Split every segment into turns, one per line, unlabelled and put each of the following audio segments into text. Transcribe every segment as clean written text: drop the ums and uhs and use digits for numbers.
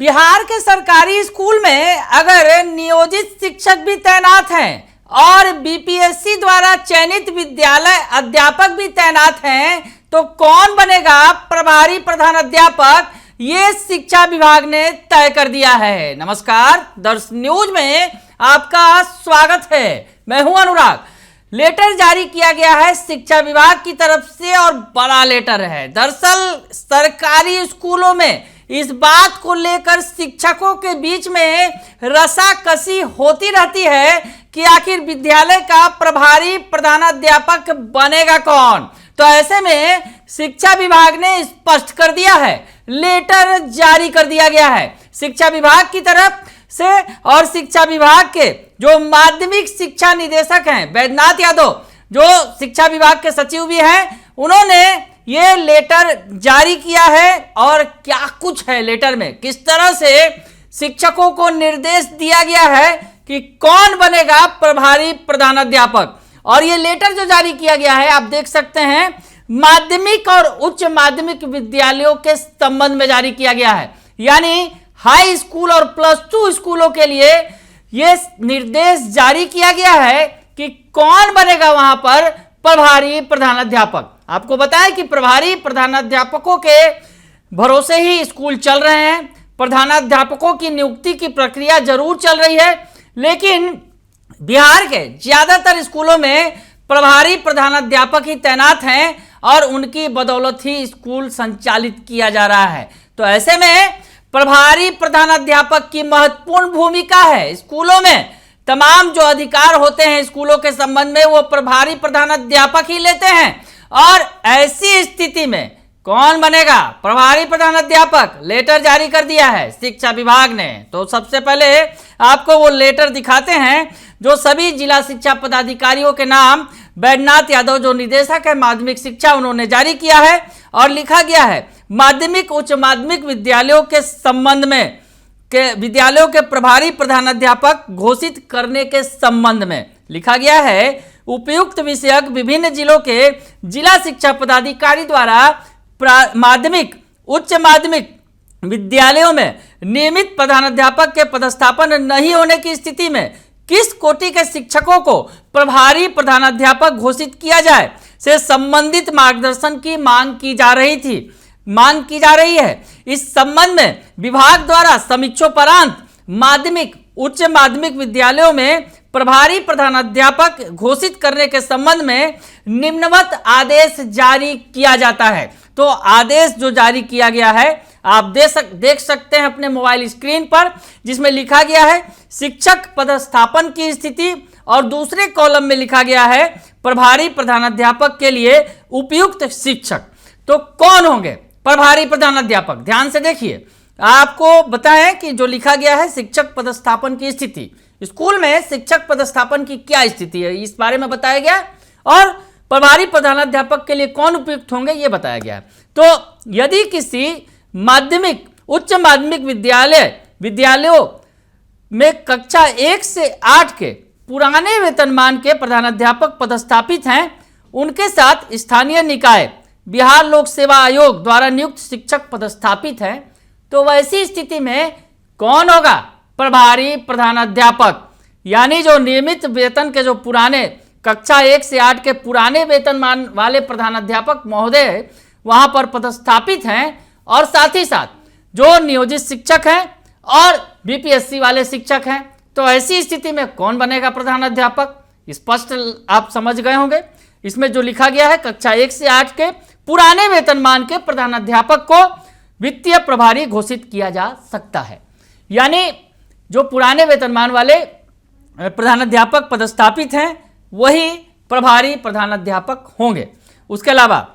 बिहार के सरकारी स्कूल में अगर नियोजित शिक्षक भी तैनात हैं और बीपीएससी द्वारा चयनित विद्यालय अध्यापक भी तैनात हैं तो कौन बनेगा प्रभारी प्रधानाध्यापक, ये शिक्षा विभाग ने तय कर दिया है। नमस्कार, दर्श न्यूज में आपका स्वागत है। मैं हूं अनुराग। लेटर जारी किया गया है शिक्षा विभाग की तरफ से और बड़ा लेटर है। दरअसल सरकारी स्कूलों में इस बात को लेकर शिक्षकों के बीच में रसाकसी होती रहती है कि आखिर विद्यालय का प्रभारी प्रधानाध्यापक बनेगा कौन। तो ऐसे में शिक्षा विभाग ने स्पष्ट कर दिया है, लेटर जारी कर दिया गया है शिक्षा विभाग की तरफ से। और शिक्षा विभाग के जो माध्यमिक शिक्षा निदेशक हैं बैद्यनाथ यादव, जो शिक्षा विभाग के सचिव भी हैं, उन्होंने ये लेटर जारी किया है। और क्या कुछ है लेटर में, किस तरह से शिक्षकों को निर्देश दिया गया है कि कौन बनेगा प्रभारी प्रधानाध्यापक। और ये लेटर जो जारी किया गया है आप देख सकते हैं, माध्यमिक और उच्च माध्यमिक विद्यालयों के संबंध में जारी किया गया है। यानी हाई स्कूल और +2 स्कूलों के लिए यह निर्देश जारी किया गया है कि कौन बनेगा वहां पर प्रभारी प्रधानाध्यापक। आपको बताएं कि प्रभारी प्रधानाध्यापकों के भरोसे ही स्कूल चल रहे हैं। प्रधानाध्यापकों की नियुक्ति की प्रक्रिया जरूर चल रही है, लेकिन बिहार के ज्यादातर स्कूलों में प्रभारी प्रधानाध्यापक ही तैनात हैं और उनकी बदौलत ही स्कूल संचालित किया जा रहा है। तो ऐसे में प्रभारी प्रधानाध्यापक की महत्वपूर्ण भूमिका है। स्कूलों में तमाम जो अधिकार होते हैं स्कूलों के संबंध में वो प्रभारी प्रधानाध्यापक ही लेते हैं। और ऐसी स्थिति में कौन बनेगा प्रभारी प्रधानाध्यापक, लेटर जारी कर दिया है शिक्षा विभाग ने। तो सबसे पहले आपको वो लेटर दिखाते हैं जो सभी जिला शिक्षा पदाधिकारियों के नाम बैद्यनाथ यादव जो निदेशक है माध्यमिक शिक्षा, उन्होंने जारी किया है। और लिखा गया है माध्यमिक उच्च माध्यमिक विद्यालयों के संबंध में के विद्यालयों के प्रभारी प्रधानाध्यापक घोषित करने के संबंध में लिखा गया है, उपयुक्त विषयक विभिन्न जिलों के जिला शिक्षा पदाधिकारी द्वारा माध्यमिक उच्च माध्यमिक विद्यालयों में नियमित प्रधानाध्यापक के पदस्थापन नहीं होने की स्थिति में किस कोटि के शिक्षकों को प्रभारी प्रधानाध्यापक घोषित किया जाए से संबंधित मार्गदर्शन की मांग की जा रही है। इस संबंध में विभाग द्वारा समीक्षोपरांत माध्यमिक उच्च माध्यमिक विद्यालयों में प्रभारी प्रधानाध्यापक घोषित करने के संबंध में निम्नवत आदेश जारी किया जाता है। तो आदेश जो जारी किया गया है आप देख सकते हैं अपने मोबाइल स्क्रीन पर, जिसमें लिखा गया है शिक्षक पदस्थापन की स्थिति और दूसरे कॉलम में लिखा गया है प्रभारी प्रधानाध्यापक के लिए उपयुक्त शिक्षक। तो कौन होंगे प्रभारी प्रधानाध्यापक, ध्यान से देखिए। आपको बताएं कि जो लिखा गया है शिक्षक पदस्थापन की स्थिति, स्कूल में शिक्षक पदस्थापन की क्या स्थिति है इस बारे में बताया गया, और प्रभारी प्रधानाध्यापक के लिए कौन उपयुक्त होंगे ये बताया गया है। तो यदि किसी माध्यमिक उच्च माध्यमिक विद्यालयों में कक्षा 1 से 8 के पुराने वेतनमान के प्रधानाध्यापक पदस्थापित हैं, उनके साथ स्थानीय निकाय बिहार लोक सेवा आयोग द्वारा नियुक्त शिक्षक पदस्थापित हैं, तो वैसी स्थिति में कौन होगा प्रभारी प्रधानाध्यापक। यानी जो नियमित वेतन के जो पुराने कक्षा 1 से 8 के पुराने वेतनमान वाले प्रधानाध्यापक महोदय वहां पर पदस्थापित हैं, और साथ ही साथ जो नियोजित शिक्षक हैं और बीपीएससी वाले शिक्षक हैं। तो ऐसी स्थिति में कौन बनेगा प्रधानाध्यापक, स्पष्ट आप समझ गए होंगे। इसमें जो लिखा गया है कक्षा 1 से 8 के पुराने वेतनमान के प्रधानाध्यापक को वित्तीय प्रभारी घोषित किया जा सकता है। यानी जो पुराने वेतनमान वाले प्रधानाध्यापक पदस्थापित हैं वही प्रभारी प्रधानाध्यापक होंगे। उसके अलावा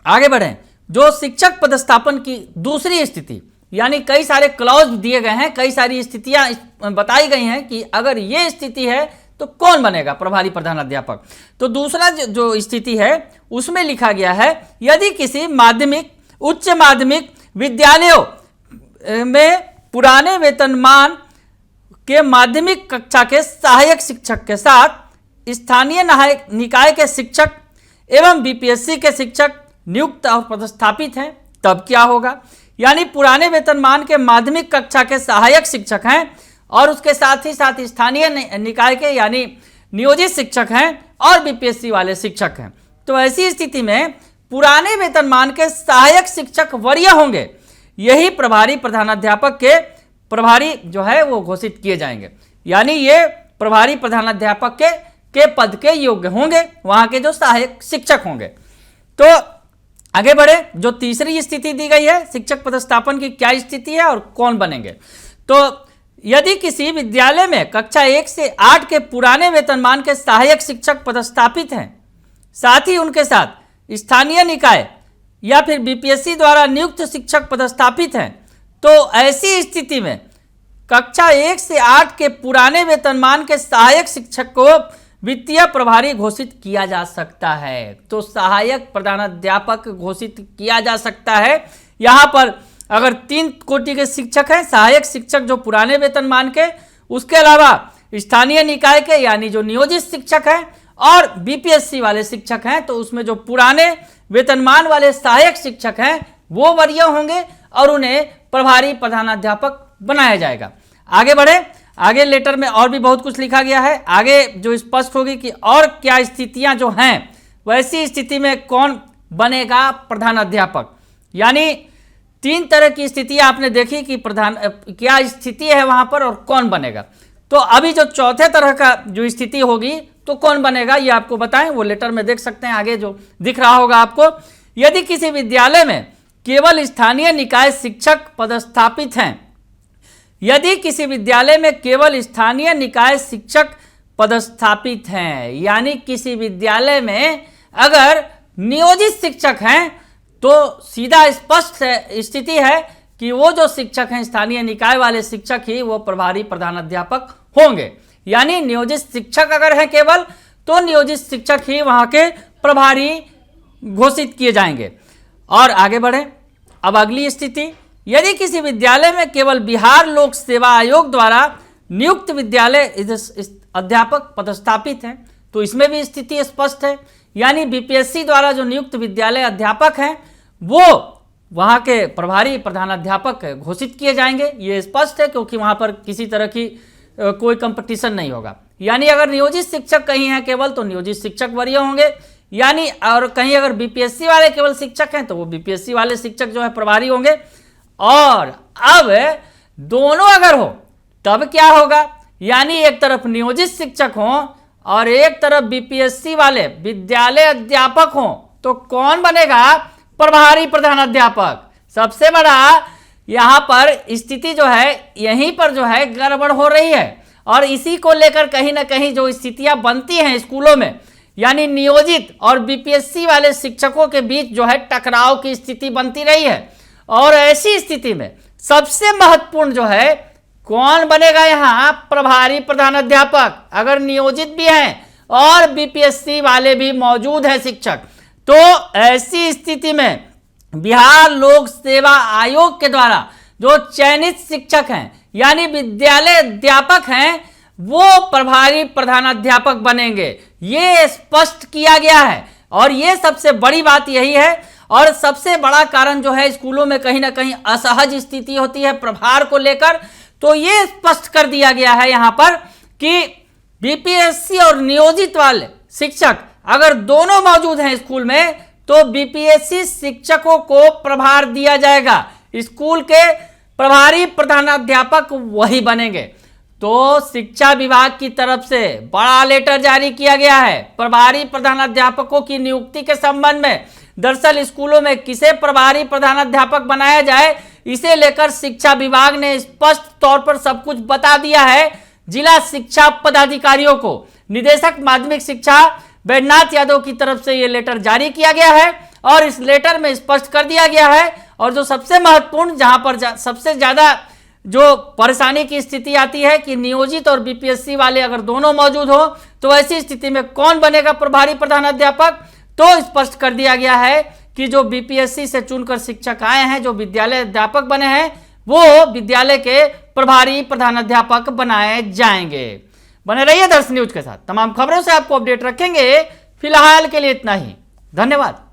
आगे बढ़ें, जो शिक्षक पदस्थापन की दूसरी स्थिति, यानी कई सारे क्लॉज दिए गए हैं, कई सारी स्थितियां बताई गई हैं कि अगर ये स्थिति है तो कौन बनेगा प्रभारी प्रधानाध्यापक। तो दूसरा जो स्थिति है उसमें लिखा गया है, यदि किसी माध्यमिक उच्च माध्यमिक विद्यालयों में पुराने वेतनमान के माध्यमिक कक्षा के सहायक शिक्षक के साथ स्थानीय निकाय के शिक्षक एवं बीपीएससी के शिक्षक नियुक्त और पदस्थापित हैं, तब क्या होगा। यानी पुराने वेतनमान के माध्यमिक कक्षा के सहायक शिक्षक हैं और उसके साथ ही साथ स्थानीय निकाय के यानी नियोजित शिक्षक हैं और बीपीएससी वाले शिक्षक हैं। तो ऐसी स्थिति में पुराने वेतनमान के सहायक शिक्षक वरीय होंगे, यही प्रभारी प्रधानाध्यापक के प्रभारी जो है वो घोषित किए जाएंगे, यानी ये प्रभारी प्रधानाध्यापक के पद के योग्य होंगे, वहां के जो सहायक शिक्षक होंगे। तो आगे बढ़े, जो तीसरी स्थिति दी गई है शिक्षक पदस्थापन की क्या स्थिति है और कौन बनेंगे। तो यदि किसी विद्यालय में कक्षा 1 से 8 के पुराने वेतनमान के सहायक शिक्षक पदस्थापित हैं, साथ ही उनके साथ स्थानीय निकाय या फिर बीपीएससी द्वारा नियुक्त शिक्षक पदस्थापित हैं, तो ऐसी स्थिति में कक्षा 1 से 8 के पुराने वेतनमान के सहायक शिक्षक को वित्तीय प्रभारी घोषित किया जा सकता है। तो सहायक प्रधानाध्यापक घोषित किया जा सकता है। यहां पर अगर 3 कोटि के शिक्षक हैं, सहायक शिक्षक जो पुराने वेतनमान के, उसके अलावा स्थानीय निकाय के यानी जो नियोजित शिक्षक हैं और बीपीएससी वाले शिक्षक हैं, तो उसमें जो पुराने वेतनमान वाले सहायक शिक्षक हैं वो वरीय होंगे और उन्हें प्रभारी प्रधानाध्यापक बनाया जाएगा। आगे बढ़े, आगे लेटर में और भी बहुत कुछ लिखा गया है, आगे जो स्पष्ट होगी कि और क्या स्थितियां जो हैं, वैसी स्थिति में कौन बनेगा प्रधानाध्यापक। यानी 3 तरह की स्थितियां आपने देखी कि क्या स्थिति है वहां पर और कौन बनेगा। तो अभी जो चौथे तरह का जो स्थिति होगी तो कौन बनेगा ये आपको बताएं, वो लेटर में देख सकते हैं, आगे जो दिख रहा होगा आपको। यदि किसी विद्यालय में केवल स्थानीय निकाय शिक्षक पदस्थापित हैं, यदि किसी विद्यालय में केवल स्थानीय निकाय शिक्षक पदस्थापित हैं, यानी किसी विद्यालय में अगर नियोजित शिक्षक हैं, तो सीधा स्पष्ट स्थिति है कि वो जो शिक्षक हैं स्थानीय निकाय वाले शिक्षक ही वो प्रभारी प्रधानाध्यापक होंगे। यानी नियोजित शिक्षक अगर हैं केवल, तो नियोजित शिक्षक ही वहां के प्रभारी घोषित किए जाएंगे। और आगे बढ़े, अब अगली स्थिति, यदि किसी विद्यालय में केवल बिहार लोक सेवा आयोग द्वारा नियुक्त विद्यालय अध्यापक पदस्थापित हैं, तो इसमें भी स्थिति स्पष्ट है। यानी बीपीएससी द्वारा जो नियुक्त विद्यालय अध्यापक हैं वो वहां के प्रभारी प्रधानाध्यापक घोषित किए जाएंगे, ये स्पष्ट है, क्योंकि वहां पर किसी तरह की कोई कंपटीशन नहीं होगा। यानी अगर नियोजित शिक्षक कहीं हैं केवल, तो नियोजित शिक्षक वरीय होंगे, यानी और कहीं अगर बीपीएससी वाले केवल शिक्षक हैं तो वो बीपीएससी वाले शिक्षक जो है प्रभारी होंगे। और अब दोनों अगर हो तब क्या होगा, यानी एक तरफ नियोजित शिक्षक हों और एक तरफ बीपीएससी वाले विद्यालय अध्यापक हों, तो कौन बनेगा प्रभारी प्रधानाध्यापक। सबसे बड़ा यहां पर स्थिति जो है, यहीं पर जो है गड़बड़ हो रही है, और इसी को लेकर कहीं ना कहीं जो स्थितियां बनती हैं स्कूलों में, यानी नियोजित और बीपीएससी वाले शिक्षकों के बीच जो है टकराव की स्थिति बनती रही है। और ऐसी स्थिति में सबसे महत्वपूर्ण जो है कौन बनेगा यहाँ, प्रभारी प्रधानाध्यापक। अगर नियोजित भी हैं और बीपीएससी वाले भी मौजूद हैं शिक्षक, तो ऐसी स्थिति में बिहार लोक सेवा आयोग के द्वारा जो चयनित शिक्षक हैं यानी विद्यालय अध्यापक हैं, वो प्रभारी प्रधानाध्यापक बनेंगे, ये स्पष्ट किया गया है। और ये सबसे बड़ी बात यही है, और सबसे बड़ा कारण जो है स्कूलों में कहीं ना कहीं असहज स्थिति होती है प्रभार को लेकर, तो ये स्पष्ट कर दिया गया है यहाँ पर कि बीपीएससी और नियोजित वाले शिक्षक अगर दोनों मौजूद हैं स्कूल में, तो बीपीएससी शिक्षकों को प्रभार दिया जाएगा, स्कूल के प्रभारी प्रधानाध्यापक वही बनेंगे। तो शिक्षा विभाग की तरफ से बड़ा लेटर जारी किया गया है प्रभारी प्रधानाध्यापकों की नियुक्ति के संबंध में। दरअसल स्कूलों में किसे प्रभारी प्रधानाध्यापक बनाया जाए, इसे लेकर शिक्षा विभाग ने स्पष्ट तौर पर सब कुछ बता दिया है जिला शिक्षा पदाधिकारियों को। निदेशक माध्यमिक शिक्षा बैद्यनाथ यादव की तरफ से ये लेटर जारी किया गया है और इस लेटर में स्पष्ट कर दिया गया है। और जो सबसे महत्वपूर्ण, जहां पर सबसे ज्यादा जो परेशानी की स्थिति आती है कि नियोजित और बीपीएससी वाले अगर दोनों मौजूद हो, तो ऐसी स्थिति में कौन बनेगा प्रभारी प्रधानाध्यापक, तो स्पष्ट कर दिया गया है कि जो बीपीएससी से चुनकर शिक्षक आए हैं, जो विद्यालय अध्यापक बने हैं, वो विद्यालय के प्रभारी प्रधानाध्यापक बनाए जाएंगे। बने रहिए दर्शन न्यूज के साथ, तमाम खबरों से आपको अपडेट रखेंगे। फिलहाल के लिए इतना ही, धन्यवाद।